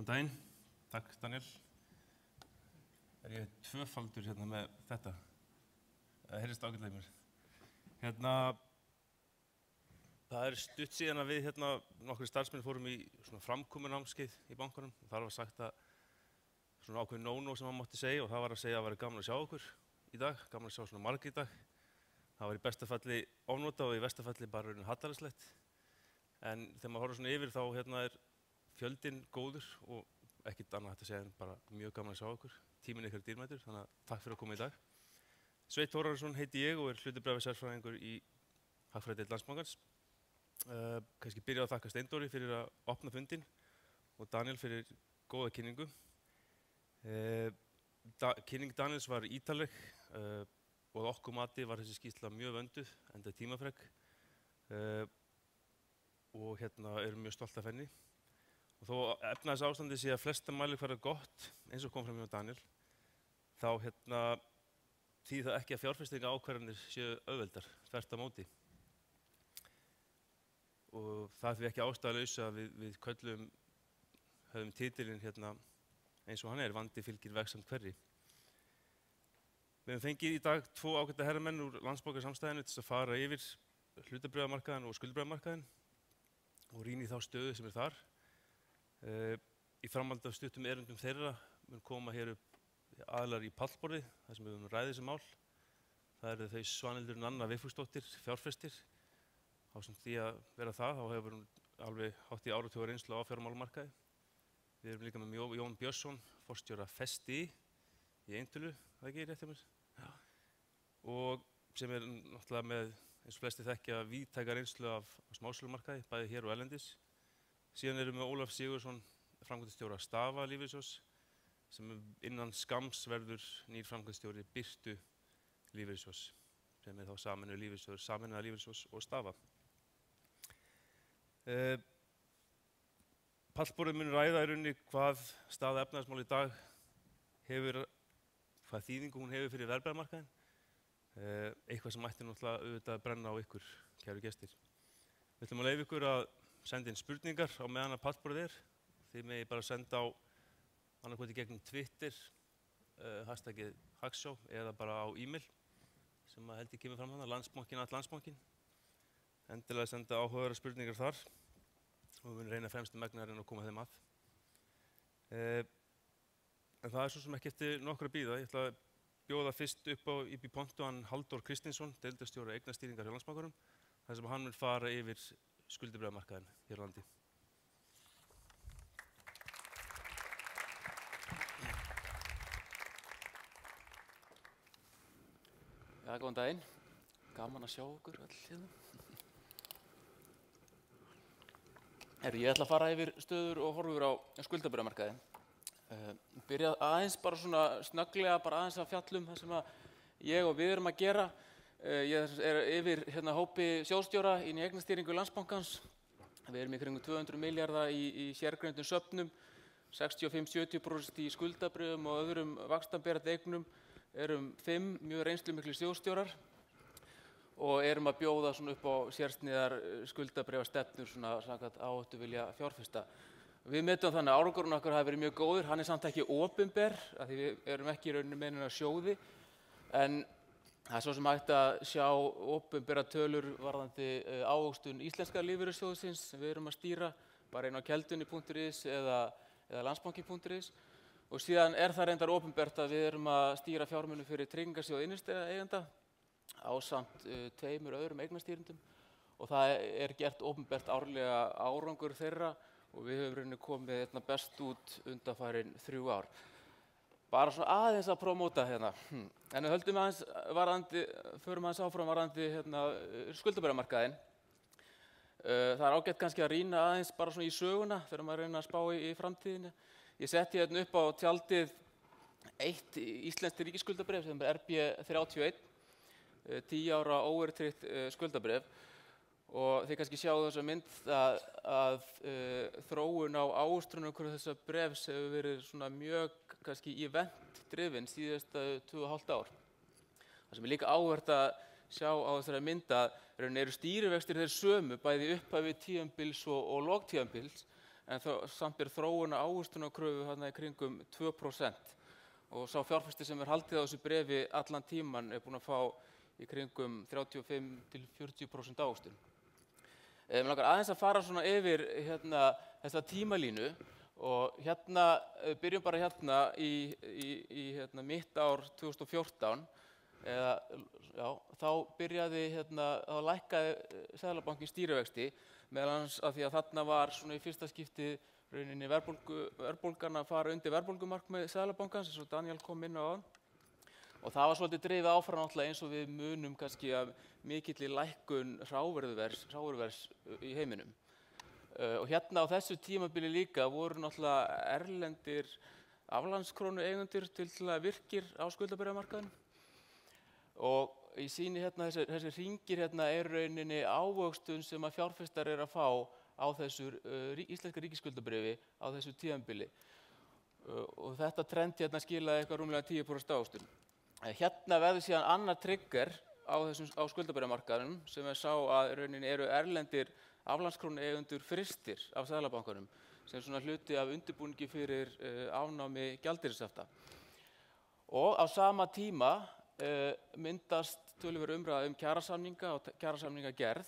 daginn. Takk, Daniel. Ég tvöfaldur hérna með þetta. Það heyrist ágætlega í mér. Það stutt síðan að við nokkrir starfsmenn fórum í svona framkomunámskeið í bankanum. Þar var sagt að svona ákveðin no-no sem hann mátti segja og það var að segja að það væri gaman að sjá okkur í dag, gaman að sjá svona margir í dag. Það var í besta falli ofnota og í versta falli bara hallærislegt. En þegar maður horfir svona yfir þá er fjöldinn góður og ekkert annað hægt að segja en bara mjög gaman að sjá okkur. Tíminn ykkar er dýrmætur, þannig að takk fyrir að koma í dag. Sveinn Þórarinsson heiti ég og er hlutabréfasérfræðingur í Hagfræðideild Landsbankans. Kannski byrja að þakka Steindóri fyrir að opna fundinn og Daniel fyrir góða kynningu. Kynning Daniels var ítarleg og að okkur mati var þessi skýrsla mjög vönduð, enda tímafrek og erum mjög stolt af henni. Og þó efnahagsástandið sé að flesta mælikvarða gott, eins og kom fram hjá Daniel, þá þýðir það ekki að fjárfestingarákvarðanir séu auðveldar, þvert á móti. Og það er því ekki ástæðulaust að við höfum titilinn eins og hann er, vandi fylgir vegsamt hverri. Við höfum fengið í dag 2 ágæta herramenn úr Landsbankasamstæðinu til að fara yfir hlutabréfamarkaðinn og skuldabréfamarkaðinn og rýna í þá stöðu sem er þar. Í framhaldi af stuttum erindum þeirra mun koma hér upp aðilar í pallborði, þar sem við höfum ræðið þessi mál. Það eru þau Svanhildur Nanna Vigfúsdóttir, fjárfestir. Ásamt því að vera það, þá hefur hún alveg hátt í áratuga reynslu á fjármálamarkaði. Við erum líka með Jón Björnsson, forstjóra Festi í Eintölu, það ekki rétt hjá mér? Já. Og sem er náttúrulega með, eins og flesti þekkja, víðtæka reynslu af smásölumarkaði, bæði hér og erlendis. Síðan erum við með Ólaf Sigurðsson, framkvæmdastjóra Stafa lífeyrissjóðs, sem innan skamms verður nýr framkvæmdastjóri Birtu lífeyrissjóðs, sem er þá sameinaður lífeyrissjóðs og Stafa. Pallborðið mun ræða í rauninni hvað staða efnahagsmála í dag hefur, hvað þýðingu hún hefur fyrir verðbréfamarkaðinn. Eitthvað sem ætti náttúrulega auðvitað að brenna á ykkur, kæru gestir. Við ætlum að leyfa ykkur að senda inn spurningar á meðan að pallborðið er. Þið megið bara senda á annarkvæmt í gegnum Twitter, hashtagið Hagshow eða bara á e-mail sem held ég kemur fram þarna, landsbankinn@landsbankinn. Endilega senda áhugaverðar spurningar þar og við munum reyna fremstu megni að koma þeim að. En það er svo sem ekki eftir nokkru að bíða. Ég ætla að bjóða fyrst upp í pontu hann Halldór Kristinsson, deildarstjóra eignastýringar hjá Landsbankanum, þar sem hann mun fara yfir skuldabréfamarkaðinn hér á landi. Já, góðan daginn. Gaman að sjá okkur öll hérna. Ég ætla að fara yfir stöður og horfur á skuldabréfamarkaðinn. Byrja aðeins bara svona snögglega aðeins að fjalla það sem ég og við erum að gera. Ég er yfir hópi sjóðstjóra í eignastýringu Landsbankans. Við erum í kringum 200 milljarða í sérgreindum söfnum, 65–70% í skuldabréfum og öðrum vaxtaberandi eignum. Erum 5 mjög reynslumiklir sjóðstjórar og erum að bjóða svona upp á sérsniðar skuldabréfastefnur samkvæmt áhættuvilja fjárfesta. Við metum þannig að árangurinn okkar hafi verið mjög góður. Hann er samt ekki opinber, af því við erum ekki í rauninni með neina sjóði, en það er svo sem hægt að sjá opinbera tölur varðandi ávöxtun íslenska lífeyrissjóðsins sem við erum að stýra, bara inn á keldunni.is eða landsbanki.is. Og síðan er það reyndar opinbert að við erum að stýra fjármunum fyrir tryggingarsjóð innstæðueigenda ásamt 2 öðrum eignastýrendum og það er gert opinbert árlega árangur þeirra og við höfum rauninni komið best út undanfarin 3 ár. Bara svona aðeins að promóta hérna. En við höldum förum aðeins áfram varðandi skuldabréfamarkaðinn. Það er ágætt kannski að rýna aðeins bara svona í söguna þegar maður reyna að spá í framtíðinni. Ég setti hérna upp á tjaldið eitt íslenskt ríkisskuldabréf sem er RB31, 10 ára óverðtryggt skuldabréf. Og þið kannski sjáu þessa mynd að þróun á ávöxtunum þessa bréfs hefur verið svona mjög kannski event-drifin síðasta 2,5 ár. Það sem er líka áhugavert að sjá á þessari mynd að eru stýrivextir þeir sömu bæði upphafi tímabils og lok tímabils en samt þróun á ávöxtunarkröfu þarna í kringum 2%. Og sá fjárfesti sem haldið á þessu bréfi allan tíman búinn að fá í kringum 35–40% ávöxtun. Mig langar aðeins að fara svona yfir þessa tímalínu og byrjum bara í mitt ár 2014 þá byrjaði þá lækkaði Seðlabankinn stýrivexti meðal annars af því að þarna var svona í fyrsta skipti rauninni verðbólgan að fara undir verðbólgumarkmið Seðlabankans eins og Daniel kom inn á áðan. Og það var svolítið drifið áfram náttúrulega eins og við munum kannski af mikilli lækkun hrávöruvers í heiminum. Og á þessu tímabili líka voru náttúrulega erlendir aflandskrónu eigendur tiltölulega virkir á skuldabréfamarkaðnum. Og ég sýni þessi hringir rauninni ávöxtun sem að fjárfestar að fá á þessu íslenska ríkisskuldabréfi á þessu tímabili. Og þetta trend skilaði eitthvað rúmlega 10% ávöxtun. Verður síðan annar trigger á skuldabréfamarkaðnum sem sá að rauninni eru erlendir aflandskrónu eigendur frystir af Seðlabankanum sem svona hluti af undirbúningi fyrir afnámi gjaldeyrishafta. Og á sama tíma myndast töluverð umræða kjarasamninga og kjarasamningagerð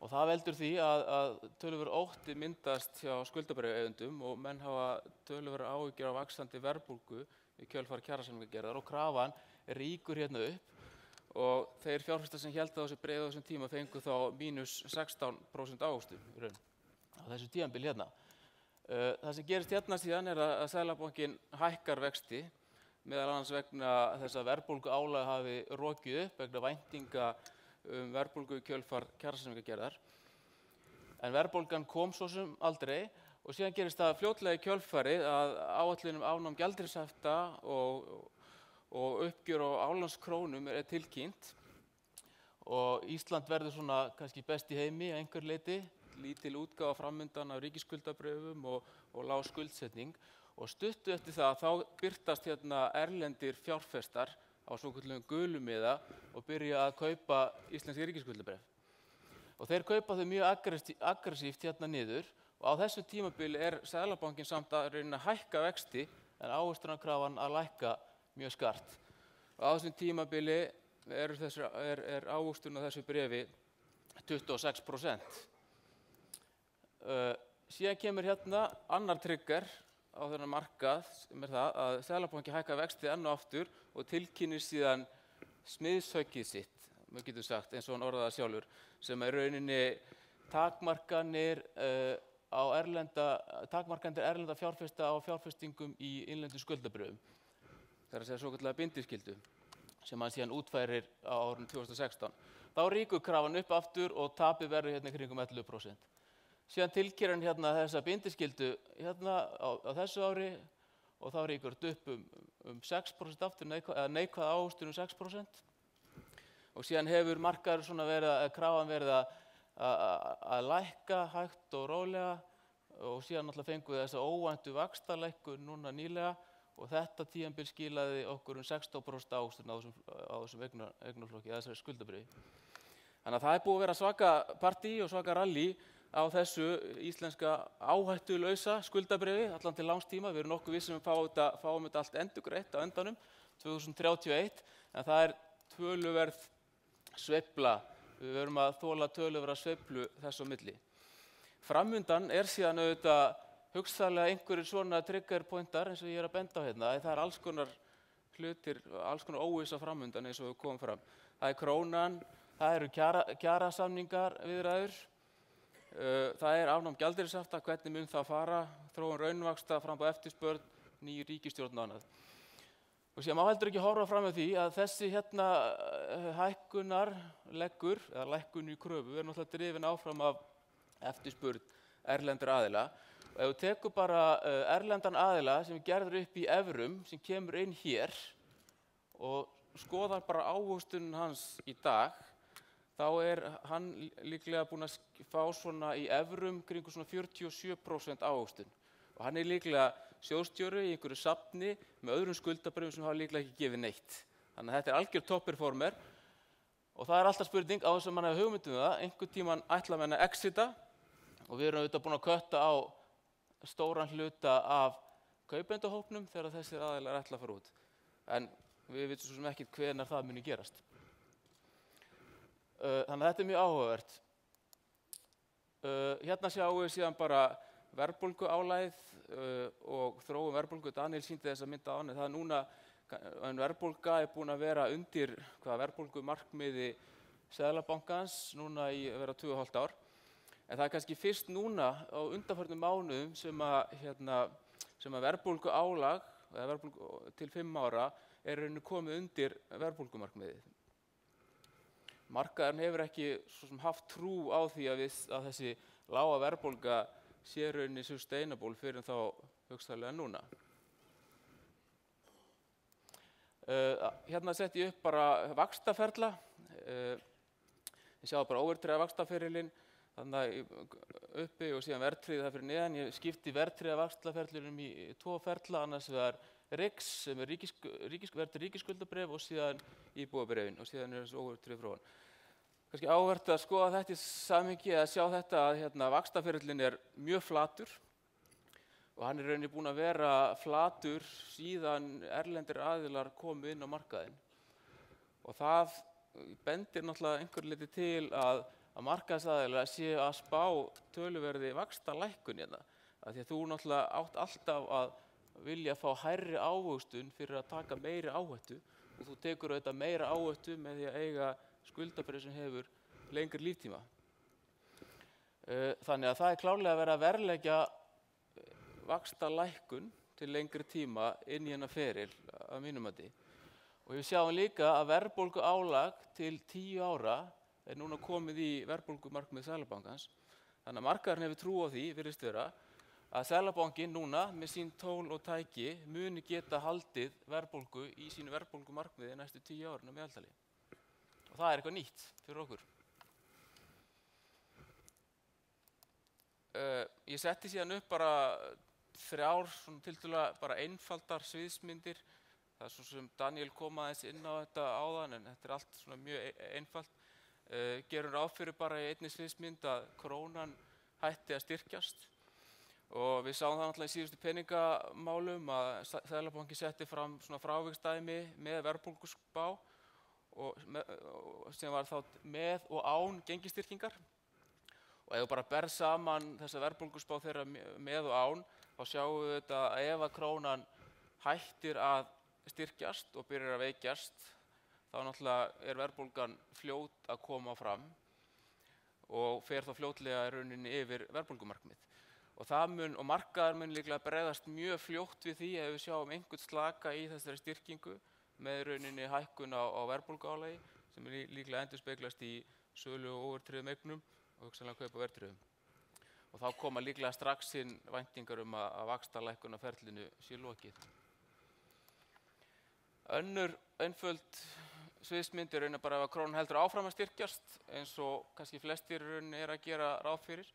og það veldur því að töluverð ótti myndast hjá skuldabréfaeigendum og menn hafa töluverð áhyggjur af vaxandi verðbólgu í kjölfar kjarasamningagerðar og krafan rýkur upp og þeir fjárfestar sem héldu á þessu bréfi á þessum tíma fengu þá mínus 16% ávöxtun í raun á þessu tímabili Það sem gerist síðan að Seðlabankinn hækkar vexti meðal annars vegna þess að verðbólguálag hafi rokið upp vegna væntinga verðbólgu í kjölfar kjarasamningagerðar. En verðbólgan kom svo sem aldrei og síðan gerist það fljótlega í kjölfarið að áætlun afnám gjaldeyrishafta og uppgjör á aflandskrónum tilkynnt og Ísland verður svona kannski best í heimi að einhverju leyti, lítil útgáfa framundan af ríkisskuldabréfum og lág skuldsetning og stuttu eftir það þá birtast erlendir fjárfestar á svokölluðum gulumiða og byrja að kaupa íslensk ríkisskuldabréf. Og þeir kaupa þau mjög aggressíft niður og á þessu tímabili Seðlabankinn samt að reyna að hækka vexti en ávöxtunarkrafan að lækka mjög skart. Og á þessum tímabili ávöxtun á þessu bréfi 26%. Síðan kemur annar trigger á þennan markað sem það að Seðlabankinn hækkar vexti enn og aftur og tilkynnir síðan smiðshöggið sitt, við getum sagt eins og hann orðaði sjálfur, sem rauninni takmarkanir erlenda fjárfesta á fjárfestingum í innlendum skuldabréfum. Það að segja svokallaða bindiskyldu sem hann síðan útfærir á árinu 2016. Þá rýkur krafan upp aftur og tapið verður kringum 11%. Síðan tilkynnir hann þessa bindiskyldu á þessu ári og þá rýkur þetta upp 6% aftur, neikvæð ávöxtun 6%. Og síðan hefur markaður krafan verið að lækka hægt og rólega og síðan náttúrulega fengu þessa óvæntu vaxtalækkun núna nýlega og þetta tímabil skilaði okkur 16% ávöxtun á þessum eignaflokki, þessari skuldabréfi. Þannig að það búið að vera svaka partí og svaka rally á þessu íslenska áhættulausa skuldabréfi allan til langs tíma. Við erum nokkuð vissum fáum þetta allt endurgreitt á endanum 2031 en það töluverð sveifla. Við verum að þola töluverða sveiflu þess á milli. Framundan síðan auðvitað hugsanlega einhverjir svona trigger pointar eins og ég að benda á Það alls konar hlutir, alls konar óvissa framundan eins og við komum fram. Það krónan, það eru kjarasamningar viðræður. Það afnám gjaldeyrishafta, hvernig mun það fara, þróun raunvaxta, framboð eftirspurn, ný ríkisstjórn og annað. Og síðan má heldur ekki horfa fram með því að þessi hækkunarleggur, eða lækkun í kröfu, náttúrulega drifin áfram af eftirspurn erlendra aðila. Og ef þú tekur bara erlendan aðila sem gerður upp í evrum, sem kemur inn hér og skoðar bara ávöxtun hans í dag, þá hann líklega búinn að fá svona í evrum kringum svona 47% ávöxtun. Og hann líklega sjóðstjóri í einhverju safni með öðrum skuldabréfum sem hafa líklega ekki gefið neitt. Þannig að þetta algjör topp-performer og það alltaf spurning á þess að mann hefur hugmynd það, einhvern tímann ætla menn að exita Og við erum auðvitað búin að kötta á stóran hluta af kaupendahópnum þegar þessir aðilar ætla að fara út. En við vitum svo sem ekkert hvenær það muni gerast. Þannig að þetta mjög áhugavert. Hérna sjáum við síðan bara verðbólguálagið og þróun verðbólgu. Daniel sýndi þessa mynd á hann, það er núna, verðbólga er búin að vera undir verðbólgumarkmiði Seðlabankans núna í að vera 2,5 ár. En það er kannski fyrst núna á undanförnum mánuðum sem að verðbólguálag, eða verðbólgu til 5 ára, er rauninni komið undir verðbólgumarkmiðið. Markaðurinn hefur ekki svo sem haft trú á því að þessi lága verðbólga sé rauninni sustainable fyrir þá hugsanlega núna. Hérna setti ég upp bara vaxtaferla. Ég sjáðu bara óverðtryggða vaxtaferilinn þannig uppi og síðan verðtryggða það fyrir neðan. Ég skipti verðtryggða vaxtaferlinum í 2 ferla, annars vegar RIX sem er verðtryggð ríkisskuldabréf og síðan íbúðabréfin og síðan er þessi óverðtryggð þróun. Kannski áhugavert að skoða þetta í samhengi að sjá þetta að vaxtaferillinn er mjög flatur og hann er rauninni búinn að vera flatur síðan erlendir aðilar komu inn á markaðinn. Og það bendir náttúrulega einhver leyti til að markaðsaðilar séu að spá töluverði vaxtalækkun hérna. Af því að þú náttúrulega átt alltaf að vilja fá hærri ávöxtun fyrir að taka meiri áhættu og þú tekur auðvitað meira áhættu með því að eiga skuldabréf sem hefur lengri líftíma. Þannig að það er klárlega verið að verðleggja vaxtalækkun til lengri tíma inn í hennar feril að mínum mati. Og við sjáum líka að verðbólguálag til 10 ára er núna komið í verðbólgumarkmið Seðlabankans. Þannig að markaðurinn hefur trú á því, virðist vera, að Seðlabankinn núna með sín tól og tæki muni geta haldið verðbólgu í sínu verðbólgumarkmiði næstu 10 árin að meðaltali. Og það er eitthvað nýtt fyrir okkur. Ég setti síðan upp bara 3 tiltölulega bara einfaldar sviðsmyndir. Það er svo sem Daniel kom aðeins inn á þetta áðan, en þetta er allt svona mjög einfalt. Gerum ráð fyrir bara í einni sviðsmynd að krónan hætti að styrkjast. Og við sáum það náttúrulega í síðustu peningamálum að Seðlabanki setti fram svona fráviksdæmi með verðbólguspá sem var þá með og án gengistyrkingar. Og ef við bara ber saman þessa verðbólguspá þeirra með og án, þá sjáum við þetta að ef að krónan hættir að styrkjast og byrjar að veikjast, þá náttúrulega er verðbólgan fljót að koma fram og fer þá fljótlega í rauninni yfir verðbólgumarkmið. Og markaður mun líklega bregðast mjög fljótt við því ef við sjáum einhvern slaka í þessari styrkingu með rauninni hækkun á verðbólguálagi sem líklega endurspeglast í sölu og óverðtryggðum eignum og hugsanlega kaup á verðtryggðum. Og þá koma líklega strax inn væntingar að vaxtalækkun á ferlinu sé lokið. Önnur einföld sviðsmynd er rauninni bara ef að krónan heldur áfram að styrkjast eins og kannski flestir rauninni er að gera ráð fyrir.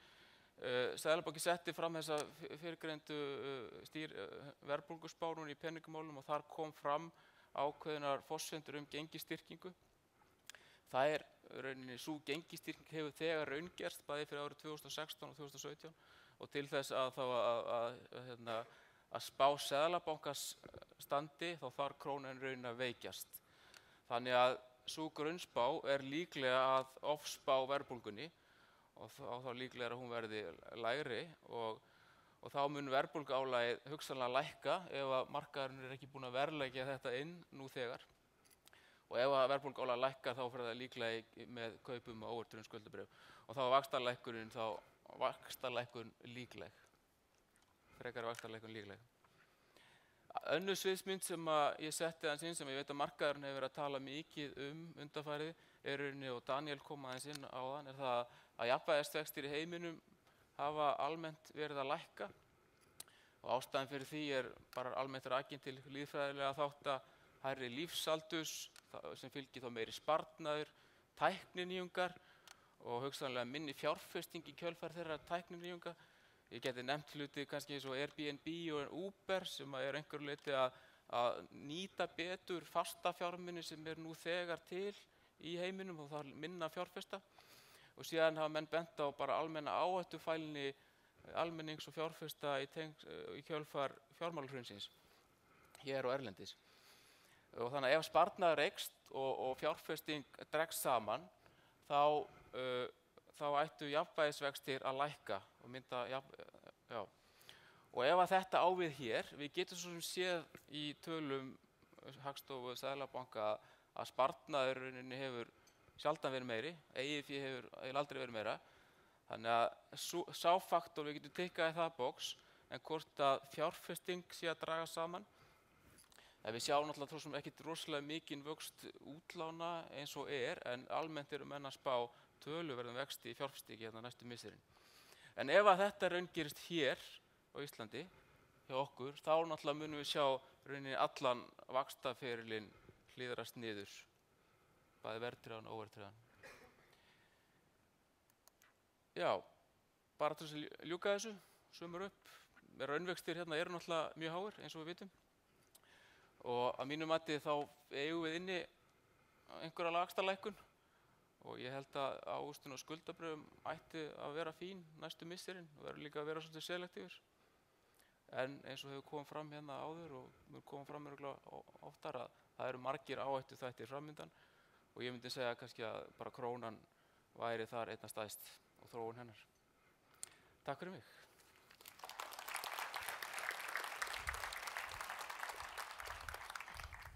Seðlabanki setti fram þessa fyrirgreindu verðbólguspá núna í peningamálum og þar kom fram ákveðnar forsendur gengistyrkingu. Það er rauninni sú gengistyrking hefur þegar raungerst bæði fyrir árið 2016 og 2017 og til þess að spá Seðlabankans standi þá þarf krónan rauninni að veikjast. Þannig að sú grunnspá er líklega að ofspá verðbólgunni og þá líklega að hún verði lægri og þá mun verðbólguálagið hugsanlega lækka ef að markaðurinn er ekki búinn að verðleggja þetta inn nú þegar. Og ef að verðbólguálag lækkar þá fer það líklega með kaupum á óverðtryggðum skuldabréf og þá er vaxtalækkun líkleg. Frekari vaxtalækkun líkleg. Önnur sviðsmynd sem ég setti aðeins inn sem ég veit að markaðurinn hefur verið að tala mikið undanfarið er rauninni og Daniel kom aðeins inn áðan er það að jafnvægisvextir í heiminum hafa almennt verið að lækka og ástæðan fyrir því er bara almennt rakin til lýðfræðilega þátta hærri lífsaldurs sem fylgir þá meiri sparnaður, tækninýjungar og hugsanlega minni fjárfesting í kjölfar þeirra tækninýjunga. Ég geti nefnt hluti kannski eins og Airbnb og Uber sem er einhverju leyti að nýta betur fasta fjármuni sem nú þegar til í heiminum og það minna fjárfesta. og síðan hafa menn bent á bara almenna áhættufælni almennings og fjárfesta í kjölfar fjármálahrunsins hér og erlendis. Og þannig að ef sparnaður eykst og fjárfesting dregst saman, þá ættu jafnvægisvextir að lækka og mynda Og ef að þetta á við hér, við getum svo sem séð í tölum Hagstofu og Seðlabanka að sparnaður í rauninni hefur sjaldan verið meiri, eigið fé hefur aldrei verið meira. Þannig að sá faktor, við getum tikkað í það box, en hvort að fjárfesting sé að draga saman. Við sjáum náttúrulega svo sem ekkert rosalega mikinn vöxt útlána eins og en almennt eru menn að spá töluverðum vexti í fjárfestingi hérna næstu misserin. En ef að þetta raungerist hér á Íslandi hjá okkur, þá náttúrulega munum við sjá rauninni allan vaxtaferilinn hliðrast niður, bæði verðtryggðan og óverðtryggðan. Já, bara til þess að ljúka þessu, sumar upp. Raunvextir hérna eru náttúrulega mjög háir, eins og við vitum. Og að mínu mati þá eigum við inni einhverja vaxtalækkun og ég held að ávöxtun á skuldabréfum ætti að vera fín næstu misserin og verður líka að vera svolítið selektífur. En eins og hefur komið fram hérna áður og mun komið fram örugglega oftar að það eru margir áhættuþættir framundan og ég myndi segja kannski að bara krónan væri þar einna stærst og þróun hennar. Takk fyrir mig.